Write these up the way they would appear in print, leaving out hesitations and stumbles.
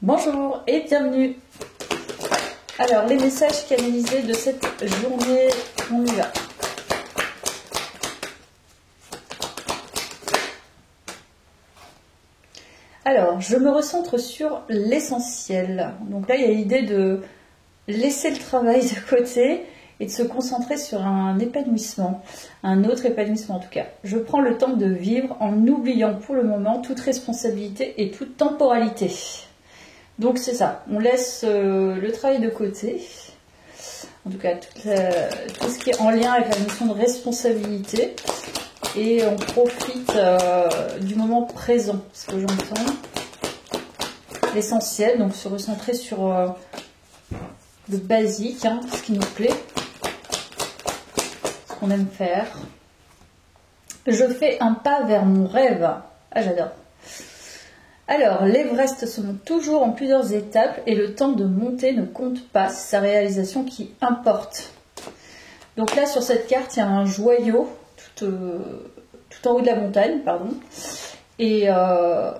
Bonjour et bienvenue. Alors, les messages canalisés de cette journée, on y va. Alors, je me recentre sur l'essentiel. Donc là, il y a l'idée de laisser le travail de côté et de se concentrer sur un épanouissement, un autre épanouissement en tout cas. Je prends le temps de vivre en oubliant pour le moment toute responsabilité et toute temporalité. Donc c'est ça, on laisse le travail de côté, en tout cas tout ce qui est en lien avec la notion de responsabilité, et on profite du moment présent, ce que j'entends, l'essentiel, donc se recentrer sur le basique, ce qui nous plaît, ce qu'on aime faire. Je fais un pas vers mon rêve, ah j'adore. Alors, l'Everest se monte toujours en plusieurs étapes et le temps de monter ne compte pas, c'est sa réalisation qui importe. Donc là, sur cette carte, il y a un joyau tout en haut de la montagne, pardon. Et en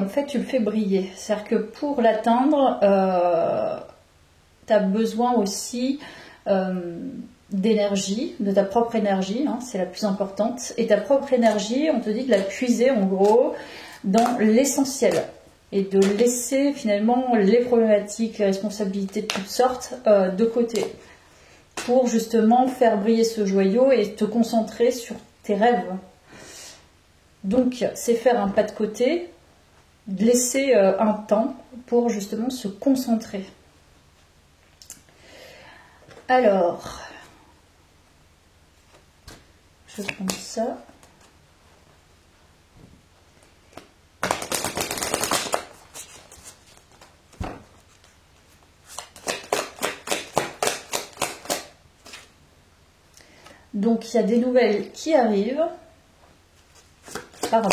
fait, tu le fais briller. C'est-à-dire que pour l'atteindre, tu as besoin aussi d'énergie, de ta propre énergie, c'est la plus importante. Et ta propre énergie, on te dit de la puiser en gros dans l'essentiel et de laisser finalement les problématiques, les responsabilités de toutes sortes de côté pour justement faire briller ce joyau et te concentrer sur tes rêves. Donc c'est faire un pas de côté, laisser un temps pour justement se concentrer. Alors, je prends ça. Donc il y a des nouvelles qui arrivent. Pardon.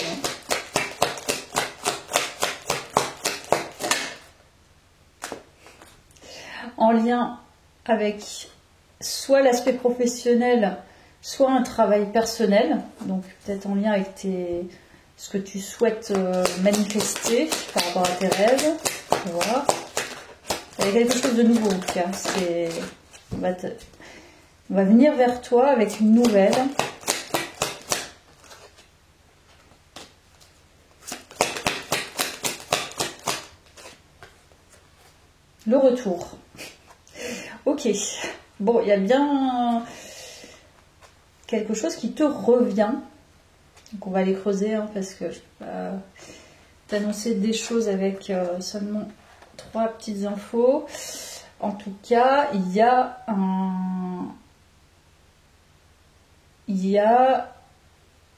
En lien avec soit l'aspect professionnel, soit un travail personnel, donc peut-être en lien avec ce que tu souhaites manifester par rapport à tes rêves. Voilà. Il y a quelque chose de nouveau en tout cas. On va venir vers toi avec une nouvelle. Le retour. Ok. Bon, il y a bien quelque chose qui te revient. Donc on va les creuser parce que je peux pas t'annoncer des choses avec seulement 3 petites infos. En tout cas, il y a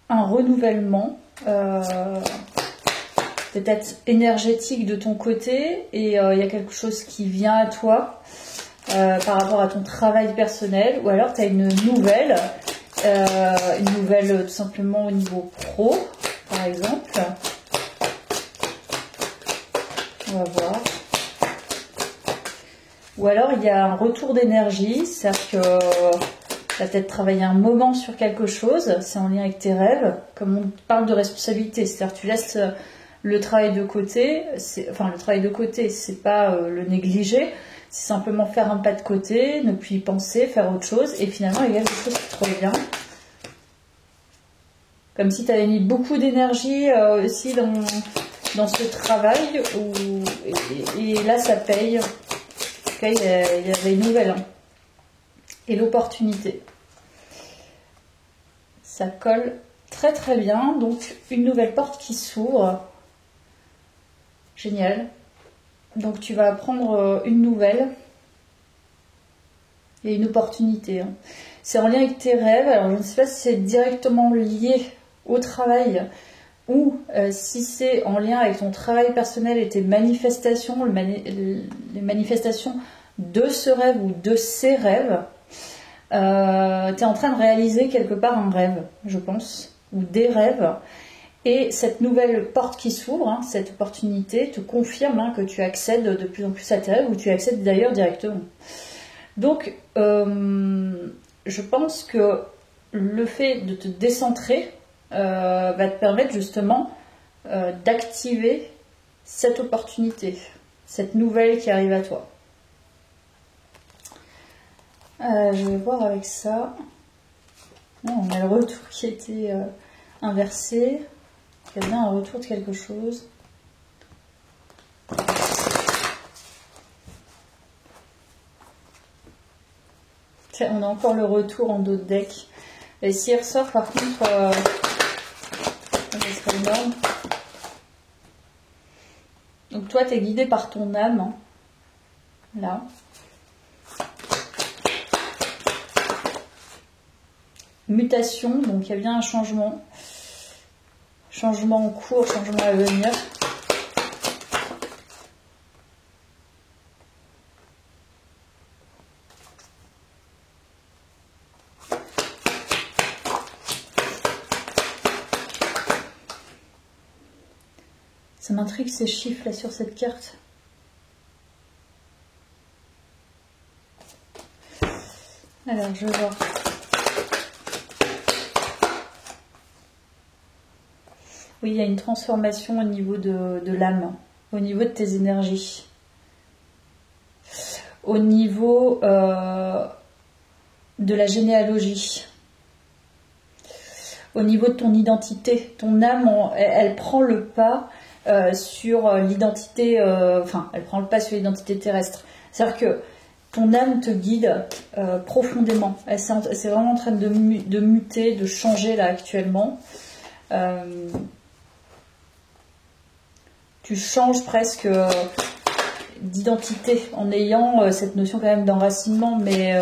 un renouvellement peut-être énergétique de ton côté et il y a quelque chose qui vient à toi par rapport à ton travail personnel, ou alors tu as une nouvelle tout simplement au niveau pro, par exemple. On va voir. Ou alors il y a un retour d'énergie, c'est-à-dire que tu as peut-être travaillé un moment sur quelque chose, c'est en lien avec tes rêves, comme on parle de responsabilité, c'est-à-dire que tu laisses le travail de côté, le travail de côté, c'est pas le négliger, c'est simplement faire un pas de côté, ne plus y penser, faire autre chose, et finalement il y a quelque chose qui te revient. Comme si tu avais mis beaucoup d'énergie aussi dans ce travail, et là ça paye. En tout cas, il y avait une nouvelle. Et l'opportunité. Ça colle très très bien. Donc une nouvelle porte qui s'ouvre. Génial. Donc tu vas apprendre une nouvelle et une opportunité. C'est en lien avec tes rêves. Alors je ne sais pas si c'est directement lié au travail ou si c'est en lien avec ton travail personnel et tes manifestations, les manifestations de ce rêve ou de ces rêves. Tu es en train de réaliser quelque part un rêve, je pense, ou des rêves. Et cette nouvelle porte qui s'ouvre, cette opportunité, te confirme que tu accèdes de plus en plus à tes rêves, ou tu accèdes d'ailleurs directement. Donc, je pense que le fait de te décentrer va te permettre justement d'activer cette opportunité, cette nouvelle qui arrive à toi. Je vais voir avec ça. On a le retour qui a été inversé. Il y a bien un retour de quelque chose. On a encore le retour en dos de deck. Et s'il ressort, par contre, ça serait énorme. Donc toi, tu es guidé par ton âme. Hein. Là. Mutation, donc il y a bien un changement. Changement en cours, changement à venir. Ça m'intrigue ces chiffres là sur cette carte. Alors, je vais voir. Oui, il y a une transformation au niveau de l'âme, au niveau de tes énergies. Au niveau de la généalogie. Au niveau de ton identité. Ton âme, elle prend le pas sur l'identité, elle prend le pas sur l'identité terrestre. C'est-à-dire que ton âme te guide profondément. C'est vraiment en train de muter, de changer là actuellement. Tu changes presque d'identité en ayant cette notion quand même d'enracinement, mais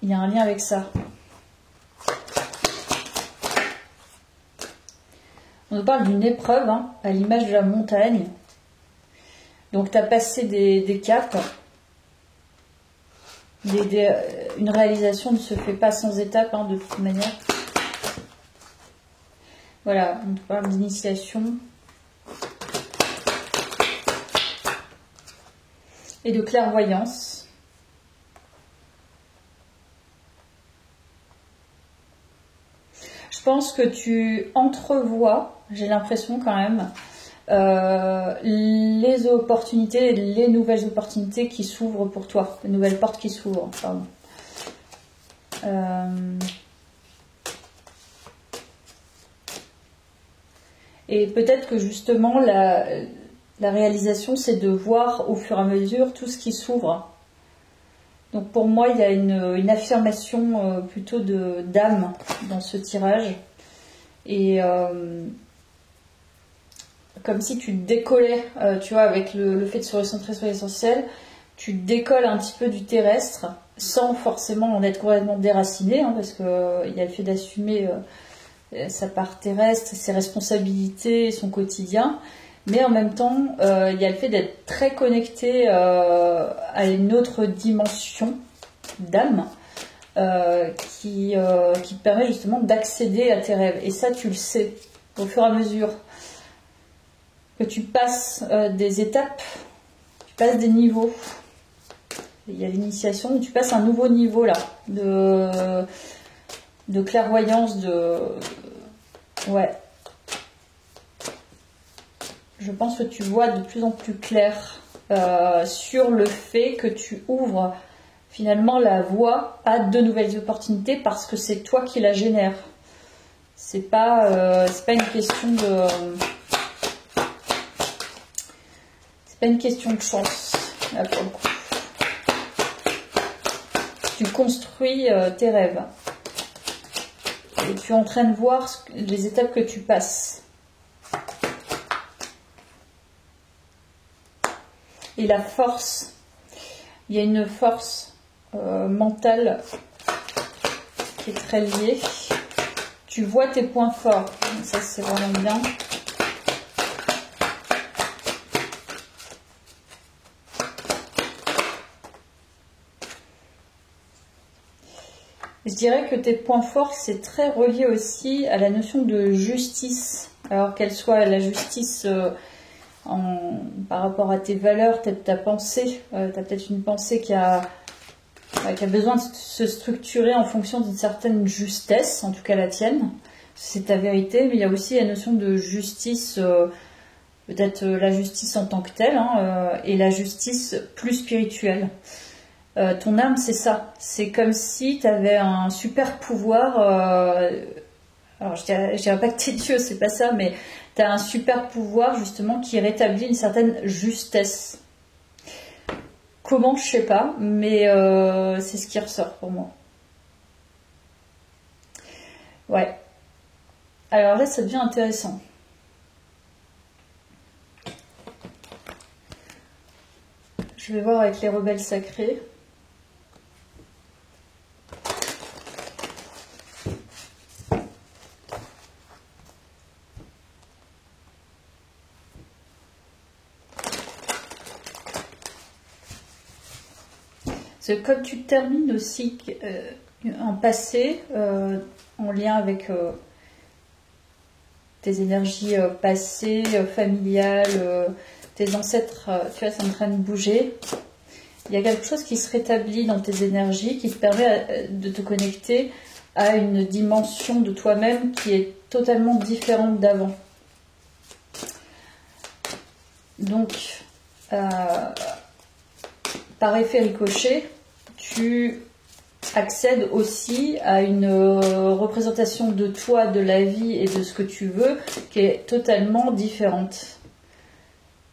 il y a un lien avec ça. On nous parle d'une épreuve, hein, à l'image de la montagne. Donc tu as passé des caps. Une réalisation ne se fait pas sans étapes, hein, de toute manière. Voilà, on te parle d'initiation. Et de clairvoyance. Je pense que tu entrevois, j'ai l'impression quand même, les opportunités, les nouvelles opportunités qui s'ouvrent pour toi, les nouvelles portes qui s'ouvrent, pardon. Et peut-être que justement la réalisation, c'est de voir au fur et à mesure tout ce qui s'ouvre. Donc pour moi, il y a une affirmation plutôt d'âme dans ce tirage. Et comme si tu décollais, tu vois, avec le fait de se recentrer sur l'essentiel, tu décolles un petit peu du terrestre, sans forcément en être complètement déraciné, hein, parce qu'il y a le fait d'assumer sa part terrestre, ses responsabilités, son quotidien. Mais en même temps, il y a le fait d'être très connecté à une autre dimension d'âme qui te permet justement d'accéder à tes rêves. Et ça, tu le sais au fur et à mesure que tu passes des étapes, tu passes des niveaux. Il y a l'initiation, tu passes un nouveau niveau là de clairvoyance, ouais. Je pense que tu vois de plus en plus clair sur le fait que tu ouvres finalement la voie à de nouvelles opportunités parce que c'est toi qui la génères. C'est pas une question de... C'est pas une question de chance, là, pour le coup. Tu construis tes rêves. Et tu es en train de voir les étapes que tu passes. Et la force, il y a une force mentale qui est très liée. Tu vois tes points forts, donc ça c'est vraiment bien. Je dirais que tes points forts, c'est très relié aussi à la notion de justice. Alors qu'elle soit la justice par rapport à tes valeurs, peut-être ta pensée. Tu as peut-être une pensée qui a besoin de se structurer en fonction d'une certaine justesse, en tout cas la tienne. C'est ta vérité, mais il y a aussi la notion de justice peut-être la justice en tant que telle, hein, et la justice plus spirituelle. Ton âme, c'est ça. C'est comme si tu avais un super pouvoir. Alors, je dirais pas que tu es Dieu, c'est pas ça, mais tu as un super pouvoir, justement, qui rétablit une certaine justesse. Comment, je sais pas, mais c'est ce qui ressort pour moi. Ouais. Alors là, ça devient intéressant. Je vais voir avec les rebelles sacrés. Parce que comme tu termines aussi un passé en lien avec tes énergies passées, familiales, tes ancêtres, tu vois, c'est en train de bouger. Il y a quelque chose qui se rétablit dans tes énergies, qui te permet de te connecter à une dimension de toi-même qui est totalement différente d'avant. Donc, par effet ricochet, tu accèdes aussi à une représentation de toi, de la vie et de ce que tu veux qui est totalement différente.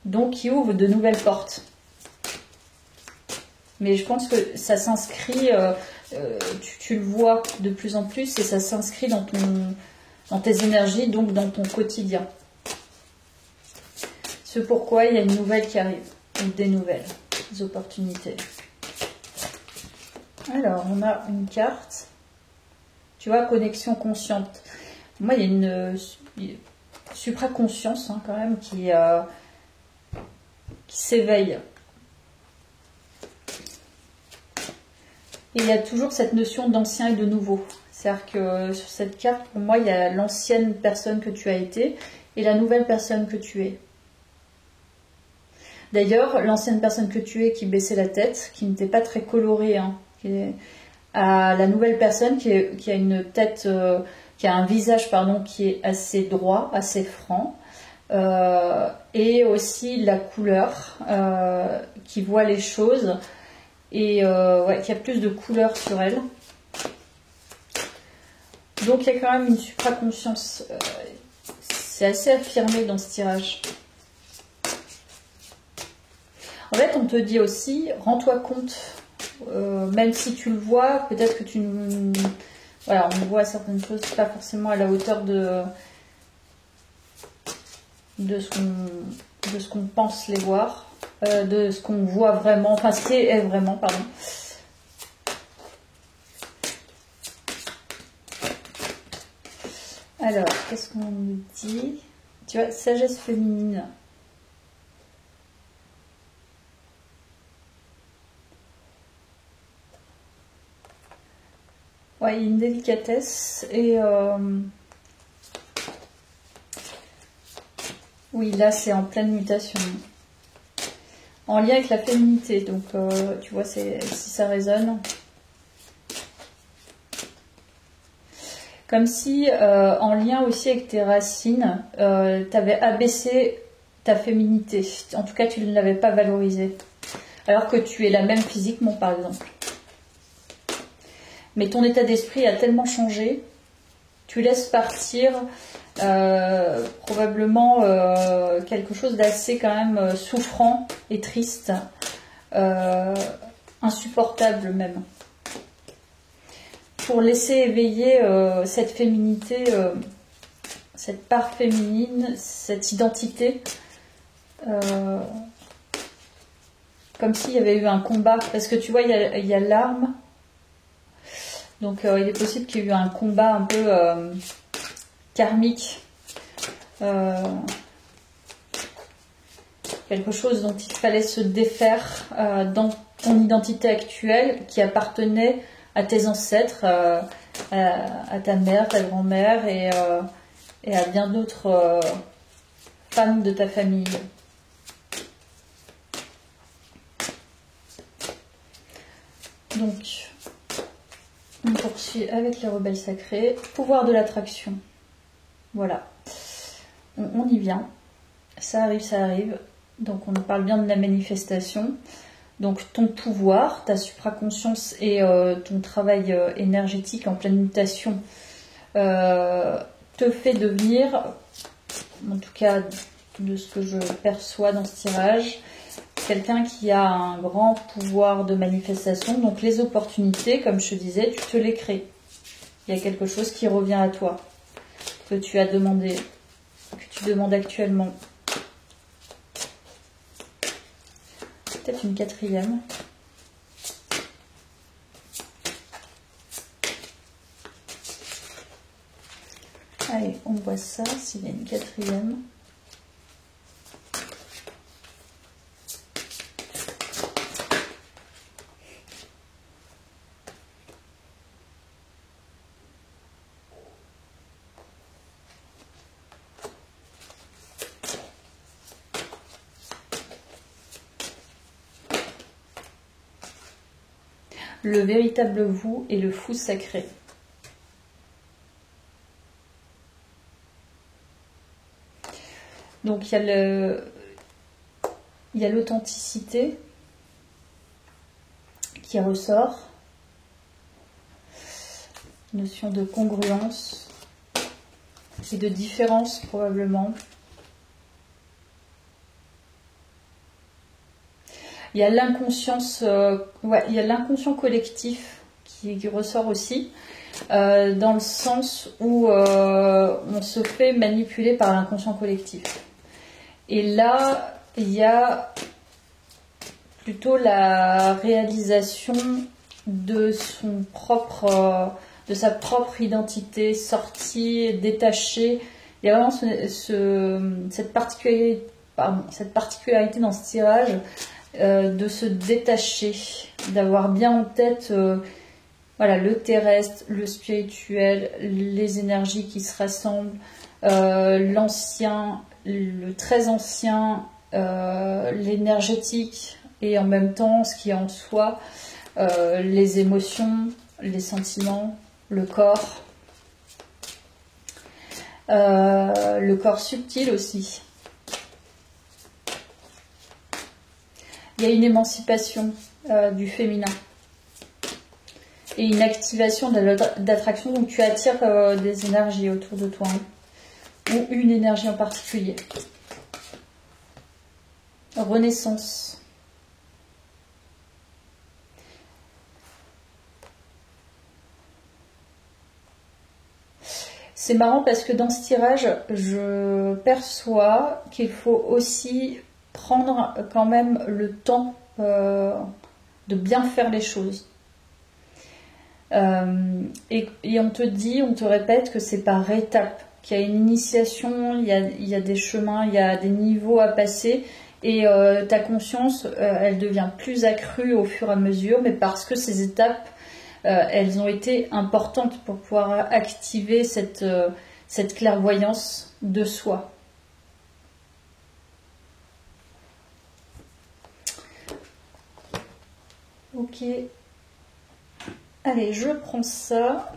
Donc, qui ouvre de nouvelles portes. Mais je pense que ça s'inscrit, tu le vois de plus en plus et ça s'inscrit dans tes énergies, donc dans ton quotidien. C'est pourquoi il y a une nouvelle qui arrive, ou des nouvelles opportunités. Alors, on a une carte, tu vois, connexion consciente. Moi, il y a une supraconscience quand même qui s'éveille. Et il y a toujours cette notion d'ancien et de nouveau. C'est-à-dire que sur cette carte, pour moi, il y a l'ancienne personne que tu as été et la nouvelle personne que tu es. D'ailleurs, l'ancienne personne que tu es qui baissait la tête, qui n'était pas très colorée, hein, à la nouvelle personne qui a une tête, qui a un visage pardon, qui est assez droit, assez franc, et aussi la couleur, qui voit les choses et ouais, qui a plus de couleur sur elle. Donc il y a quand même une supraconscience, c'est assez affirmé dans ce tirage. En fait, on te dit aussi, rends-toi compte, même si tu le vois, peut-être que tu... Voilà, on voit certaines choses pas forcément à la hauteur de ce qu'on pense les voir, de ce qu'on voit vraiment, enfin ce qui est vraiment, pardon. Alors, qu'est-ce qu'on nous dit? Tu vois, sagesse féminine. Ouais, il y a une délicatesse et oui, là c'est en pleine mutation. En lien avec la féminité, donc tu vois si ça résonne. Comme si en lien aussi avec tes racines, tu avais abaissé ta féminité. En tout cas, tu ne l'avais pas valorisée. Alors que tu es la même physiquement, par exemple. Mais ton état d'esprit a tellement changé, tu laisses partir probablement quelque chose d'assez quand même souffrant et triste, insupportable même. Pour laisser éveiller cette féminité, cette part féminine, cette identité, comme s'il y avait eu un combat. Parce que tu vois, il y a l'arme. Donc il est possible qu'il y ait eu un combat un peu karmique, quelque chose dont il fallait se défaire dans ton identité actuelle qui appartenait à tes ancêtres, à ta mère, ta grand-mère et à bien d'autres femmes de ta famille. Donc, on poursuit avec les rebelles sacrés. Pouvoir de l'attraction. Voilà. On y vient. Ça arrive, ça arrive. Donc on parle bien de la manifestation. Donc ton pouvoir, ta supraconscience et ton travail énergétique en pleine mutation te fait devenir, en tout cas de ce que je perçois dans ce tirage, quelqu'un qui a un grand pouvoir de manifestation. Donc les opportunités, comme je te disais, tu te les crées. Il y a quelque chose qui revient à toi, que tu as demandé, que tu demandes actuellement. Peut-être une quatrième. Allez, on voit ça, s'il y a une quatrième. Le véritable vous et le fou sacré. Donc il y a l'authenticité qui ressort, notion de congruence et de différence probablement. Il y a l'inconscience, il y a l'inconscient collectif qui ressort aussi, dans le sens où on se fait manipuler par l'inconscient collectif. Et là, il y a plutôt la réalisation de de sa propre identité, sortie, détachée. Il y a vraiment cette particularité dans ce tirage, de se détacher, d'avoir bien en tête le terrestre, le spirituel, les énergies qui se rassemblent, l'ancien, le très ancien, l'énergétique et en même temps ce qui est en soi, les émotions, les sentiments, le corps subtil aussi. Il y a une émancipation du féminin et une activation d'attraction, donc tu attires des énergies autour de toi, hein, ou une énergie en particulier. Renaissance. C'est marrant parce que dans ce tirage, je perçois qu'il faut aussi prendre quand même le temps de bien faire les choses. Et on te dit, on te répète que c'est par étapes, qu'il y a une initiation, il y a des chemins, il y a des niveaux à passer, et ta conscience, elle devient plus accrue au fur et à mesure, mais parce que ces étapes, elles ont été importantes pour pouvoir activer cette clairvoyance de soi. Ok. Allez, je prends ça.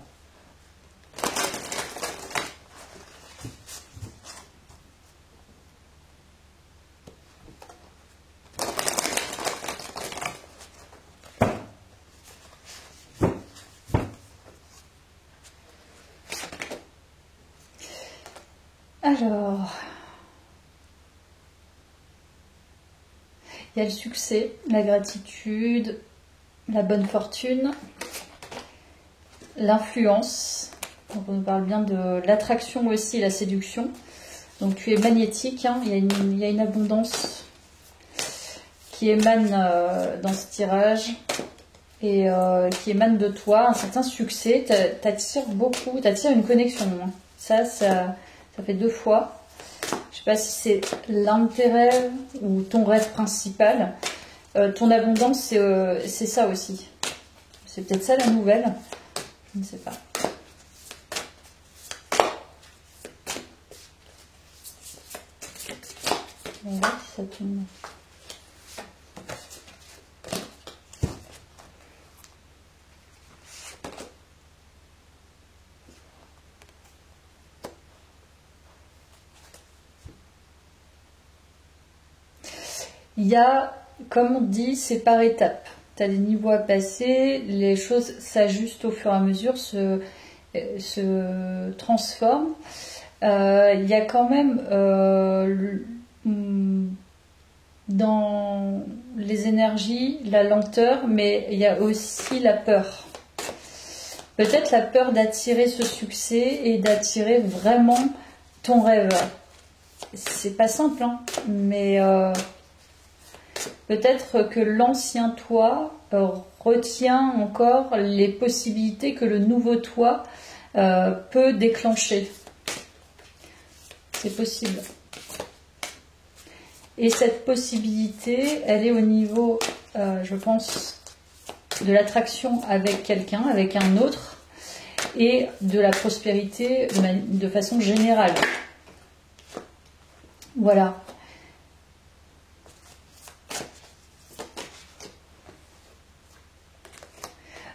Alors, il y a le succès, la gratitude, la bonne fortune, l'influence. Donc on parle bien de l'attraction aussi et la séduction. Donc tu es magnétique, hein, il y a une abondance qui émane dans ce tirage et qui émane de toi, un certain succès. T'attires beaucoup, t'attires une connexion. Hein. Ça fait 2 fois. Je sais pas si c'est l'un de tes rêves ou ton rêve principal. Ton abondance, c'est ça aussi. C'est peut-être ça la nouvelle. Je ne sais pas. On va voir si ça tourne. Il y a, comme on dit, c'est par étapes. Tu as des niveaux à passer, les choses s'ajustent au fur et à mesure, se transforment. Il y a quand même dans les énergies la lenteur, mais il y a aussi la peur. Peut-être la peur d'attirer ce succès et d'attirer vraiment ton rêve. C'est pas simple, hein, mais peut-être que l'ancien toi retient encore les possibilités que le nouveau toi peut déclencher. C'est possible. Et cette possibilité, elle est au niveau, je pense, de l'attraction avec quelqu'un, avec un autre, et de la prospérité de façon générale. Voilà.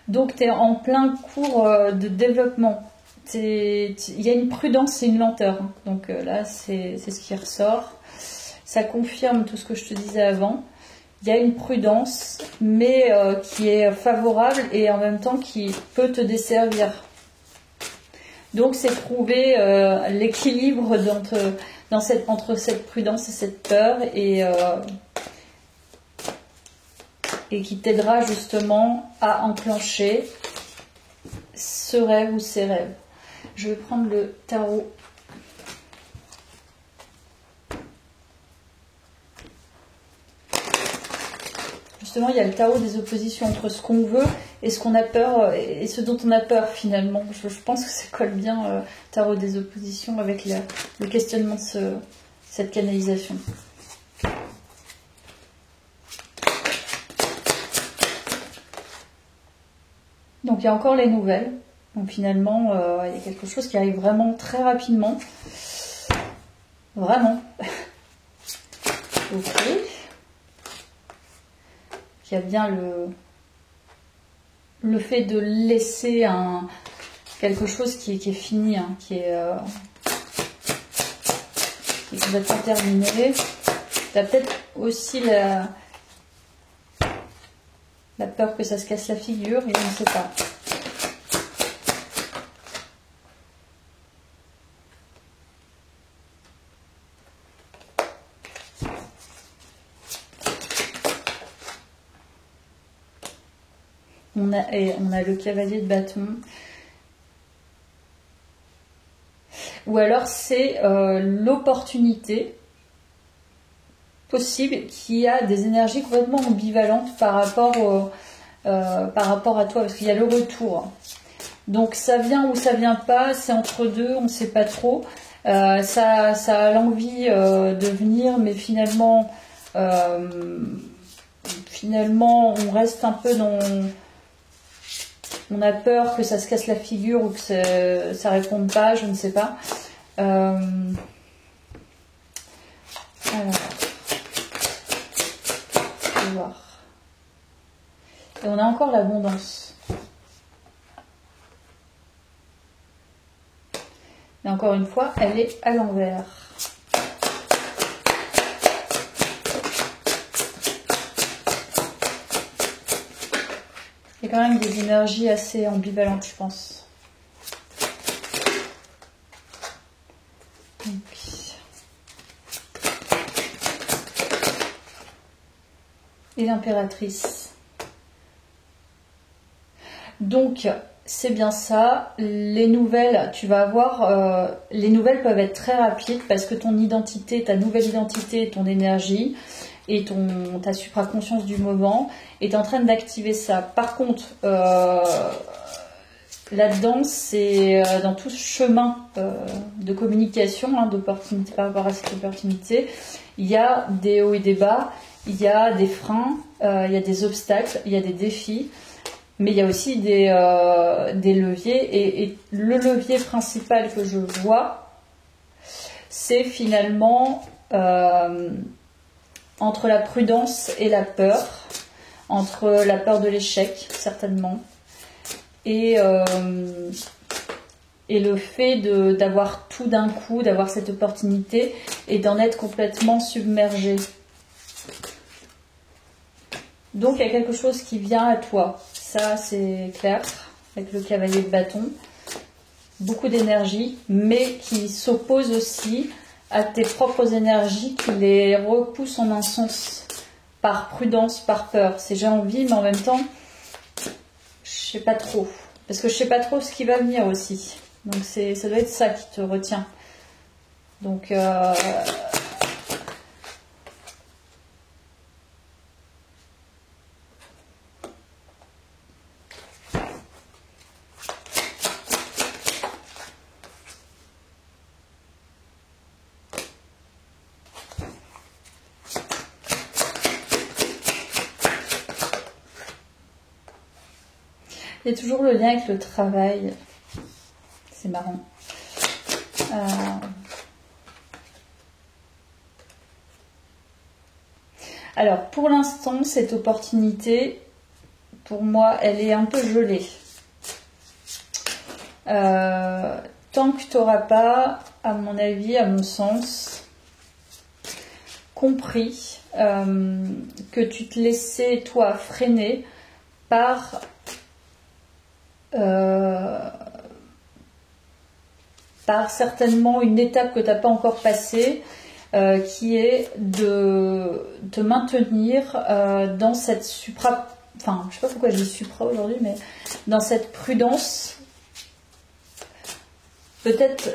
Donc, tu es en plein cours de développement. Il y a une prudence et une lenteur. Donc là, c'est ce qui ressort. Ça confirme tout ce que je te disais avant. Il y a une prudence, mais qui est favorable et en même temps qui peut te desservir. Donc, c'est trouver l'équilibre entre cette prudence et cette peur et qui t'aidera justement à enclencher ce rêve ou ces rêves. Je vais prendre le tarot. Justement, il y a le tarot des oppositions entre ce qu'on veut et ce qu'on a peur et ce dont on a peur finalement. Je pense que ça colle bien, tarot des oppositions, avec le questionnement de cette canalisation. Donc il y a encore les nouvelles. Donc finalement, il y a quelque chose qui arrive vraiment très rapidement. Vraiment. Ok. Il y a bien le fait de laisser quelque chose qui est fini, hein, qui est complètement terminé. Tu as peut-être aussi la peur que ça se casse la figure, et je ne sais pas. On a le cavalier de bâton. Ou alors c'est l'opportunité possible qui a des énergies complètement ambivalentes par rapport à toi, parce qu'il y a le retour. Donc ça vient ou ça vient pas, c'est entre deux, on ne sait pas trop. Ça a l'envie de venir, mais finalement on reste un peu dans... On a peur que ça se casse la figure ou que ça réponde pas, je ne sais pas. Alors, je vais voir. Et on a encore l'abondance. Et encore une fois, elle est à l'envers. Il y a quand même des énergies assez ambivalentes, je pense. Et l'impératrice. Donc, c'est bien ça. Les nouvelles, tu vas avoir... les nouvelles peuvent être très rapides parce que ton identité, ta nouvelle identité, ton énergie et ta supraconscience du moment est en train d'activer ça. Par contre, là-dedans, c'est dans tout ce chemin de communication, d'opportunité par rapport à cette opportunité, il y a des hauts et des bas, il y a des freins, il y a des obstacles, il y a des défis, mais il y a aussi des leviers. Et le levier principal que je vois, c'est finalement entre la prudence et la peur, entre la peur de l'échec, certainement, et le fait d'avoir tout d'un coup, d'avoir cette opportunité et d'en être complètement submergé. Donc il y a quelque chose qui vient à toi. Ça c'est clair, avec le cavalier de bâton. Beaucoup d'énergie, mais qui s'oppose aussi à tes propres énergies, qui les repoussent en un sens, par prudence, par peur. C'est j'ai envie, mais en même temps, je sais pas trop. Parce que je sais pas trop ce qui va venir aussi. Donc ça doit être ça qui te retient. Donc il y a toujours le lien avec le travail. C'est marrant. Alors, pour l'instant, cette opportunité, pour moi, elle est un peu gelée. Tant que tu n'auras pas, à mon avis, à mon sens, compris que tu te laissais, toi, freiner par certainement une étape que tu n'as pas encore passée, qui est de te maintenir dans cette supra... Enfin, je sais pas pourquoi je dis supra aujourd'hui, mais dans cette prudence, peut-être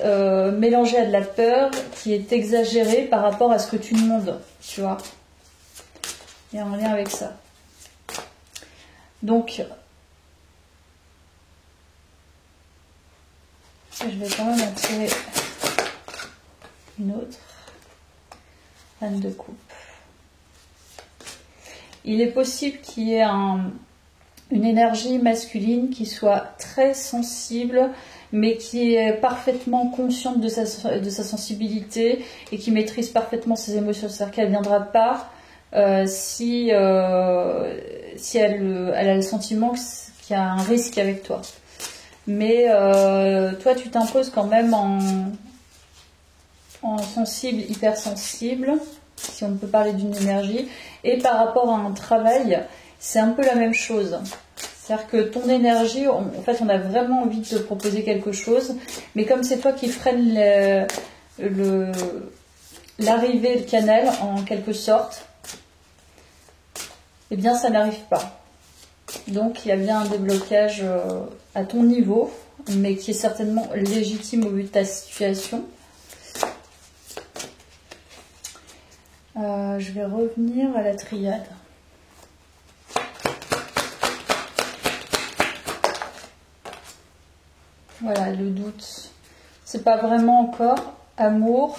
mélangée à de la peur, qui est exagérée par rapport à ce que tu demandes, tu vois. Il y a un lien avec ça. Donc, je vais quand même en tirer une autre. Reine de coupe. Il est possible qu'il y ait une énergie masculine qui soit très sensible, mais qui est parfaitement consciente de sa sensibilité et qui maîtrise parfaitement ses émotions. C'est-à-dire qu'elle ne viendra pas si elle a le sentiment qu'il y a un risque avec toi. Mais toi, tu t'imposes quand même en sensible, hypersensible, si on peut parler d'une énergie. Et par rapport à un travail, c'est un peu la même chose. C'est-à-dire que ton énergie, en fait, on a vraiment envie de te proposer quelque chose, mais comme c'est toi qui freine l'arrivée, le canal, en quelque sorte, eh bien, ça n'arrive pas. Donc, il y a bien un déblocage à ton niveau, mais qui est certainement légitime au vu de ta situation. Je vais revenir à la triade. Voilà, le doute. C'est pas vraiment encore amour.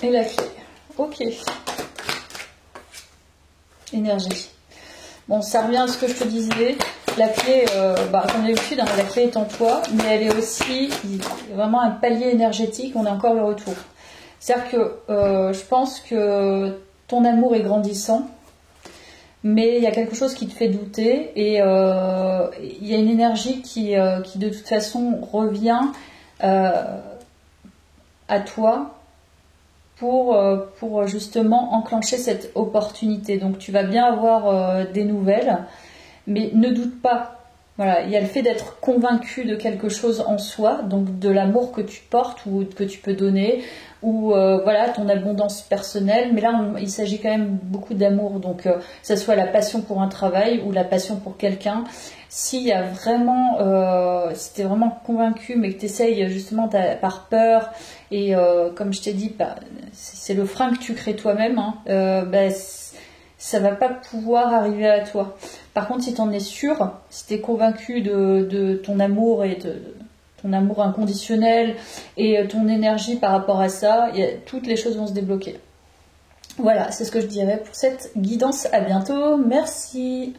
Et la clé. Ok. Énergie. Bon, ça revient à ce que je te disais. La clé, comme d'habitude, la clé est en toi, mais elle est aussi vraiment un palier énergétique. On a encore le retour. C'est-à-dire que je pense que ton amour est grandissant, mais il y a quelque chose qui te fait douter et il y a une énergie qui de toute façon revient à toi pour justement enclencher cette opportunité. Donc tu vas bien avoir des nouvelles, mais ne doute pas. Voilà, il y a le fait d'être convaincu de quelque chose en soi, donc de l'amour que tu portes ou que tu peux donner, ou voilà, ton abondance personnelle. Mais là, il s'agit quand même beaucoup d'amour, donc que ce soit la passion pour un travail ou la passion pour quelqu'un. S'il y a vraiment, si tu es vraiment convaincu, mais que tu essayes justement par peur, et comme je t'ai dit, c'est le frein que tu crées toi-même, ça va pas pouvoir arriver à toi. Par contre, si tu en es sûr, si tu es convaincu de ton amour et de ton amour inconditionnel et ton énergie par rapport à ça, toutes les choses vont se débloquer. Voilà, c'est ce que je dirais pour cette guidance. À bientôt. Merci.